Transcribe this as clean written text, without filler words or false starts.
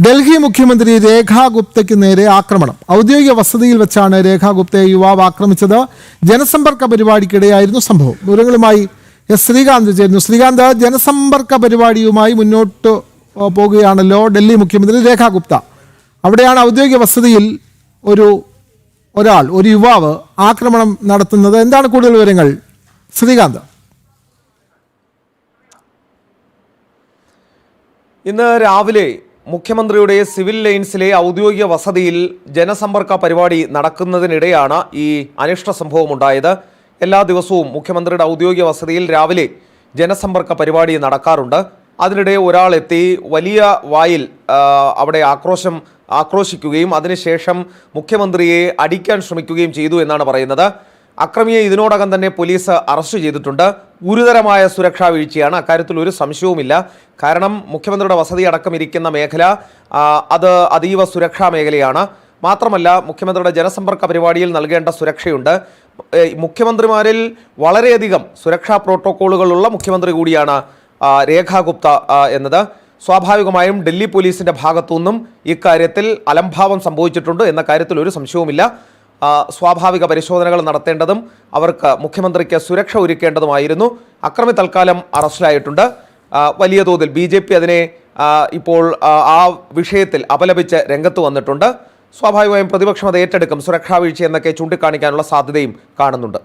ഡൽഹി മുഖ്യമന്ത്രി രേഖാ ഗുപ്തയ്ക്ക് നേരെ ആക്രമണം. ഔദ്യോഗിക വസതിയിൽ വെച്ചാണ് രേഖാ ഗുപ്തയെ യുവാവ് ആക്രമിച്ചത്. ജനസമ്പർക്ക പരിപാടിക്കിടെയായിരുന്നു സംഭവം. വിവരങ്ങളുമായി ശ്രീകാന്ത് ചേരുന്നു. ശ്രീകാന്ത്, ജനസമ്പർക്ക പരിപാടിയുമായി മുന്നോട്ട് പോകുകയാണല്ലോ ഡൽഹി മുഖ്യമന്ത്രി രേഖാ ഗുപ്ത. അവിടെയാണ് ഔദ്യോഗിക വസതിയിൽ ഒരു യുവാവ് ആക്രമണം നടത്തുന്നത്. എന്താണ് കൂടുതൽ വിവരങ്ങൾ ശ്രീകാന്ത്? ഇന്ന് രാവിലെ മുഖ്യമന്ത്രിയുടെ സിവിൽ ലൈൻസിലെ ഔദ്യോഗിക വസതിയിൽ ജനസമ്പർക്ക പരിപാടി നടക്കുന്നതിനിടെയാണ് ഈ അനിഷ്ട സംഭവം ഉണ്ടായത്. എല്ലാ ദിവസവും മുഖ്യമന്ത്രിയുടെ ഔദ്യോഗിക വസതിയിൽ രാവിലെ ജനസമ്പർക്ക പരിപാടി നടക്കാറുണ്ട്. അതിനിടെ ഒരാളെത്തി വലിയ വായിൽ അവിടെ ആക്രോശിക്കുകയും അതിനുശേഷം മുഖ്യമന്ത്രിയെ അടിക്കാൻ ശ്രമിക്കുകയും ചെയ്തു എന്നാണ് പറയുന്നത്. അക്രമിയെ ഇതിനോടകം തന്നെ പോലീസ് അറസ്റ്റ് ചെയ്തിട്ടുണ്ട്. ഗുരുതരമായ സുരക്ഷാ വീഴ്ചയാണ്, അക്കാര്യത്തിൽ ഒരു സംശയവുമില്ല. കാരണം മുഖ്യമന്ത്രിയുടെ വസതി അടക്കം ഇരിക്കുന്ന മേഖല അത് അതീവ സുരക്ഷാ മേഖലയാണ്. മാത്രമല്ല, മുഖ്യമന്ത്രിയുടെ ജനസമ്പർക്ക പരിപാടിയിൽ നൽകേണ്ട സുരക്ഷയുണ്ട്. മുഖ്യമന്ത്രിമാരിൽ വളരെയധികം സുരക്ഷാ പ്രോട്ടോക്കോളുകളുള്ള മുഖ്യമന്ത്രി കൂടിയാണ് രേഖാ ഗുപ്ത എന്നത്. സ്വാഭാവികമായും ഡൽഹി പോലീസിൻ്റെ ഭാഗത്തുനിന്നും ഇക്കാര്യത്തിൽ അലംഭാവം സംഭവിച്ചിട്ടുണ്ട് എന്ന കാര്യത്തിൽ ഒരു സംശയവുമില്ല. സ്വാഭാവിക പരിശോധനകൾ നടത്തേണ്ടതും അവർക്ക് മുഖ്യമന്ത്രിക്ക് സുരക്ഷ ഒരുക്കേണ്ടതുമായിരുന്നു. അക്രമി തൽക്കാലം അറസ്റ്റിലായിട്ടുണ്ട്. വലിയ തോതിൽ BJP അതിനെ ഇപ്പോൾ ആ വിഷയത്തിൽ അപലപിച്ച് രംഗത്ത് വന്നിട്ടുണ്ട്. സ്വാഭാവികമായും പ്രതിപക്ഷം അത് ഏറ്റെടുക്കും. സുരക്ഷാ വീഴ്ച എന്നൊക്കെ ചൂണ്ടിക്കാണിക്കാനുള്ള സാധ്യതയും കാണുന്നുണ്ട്.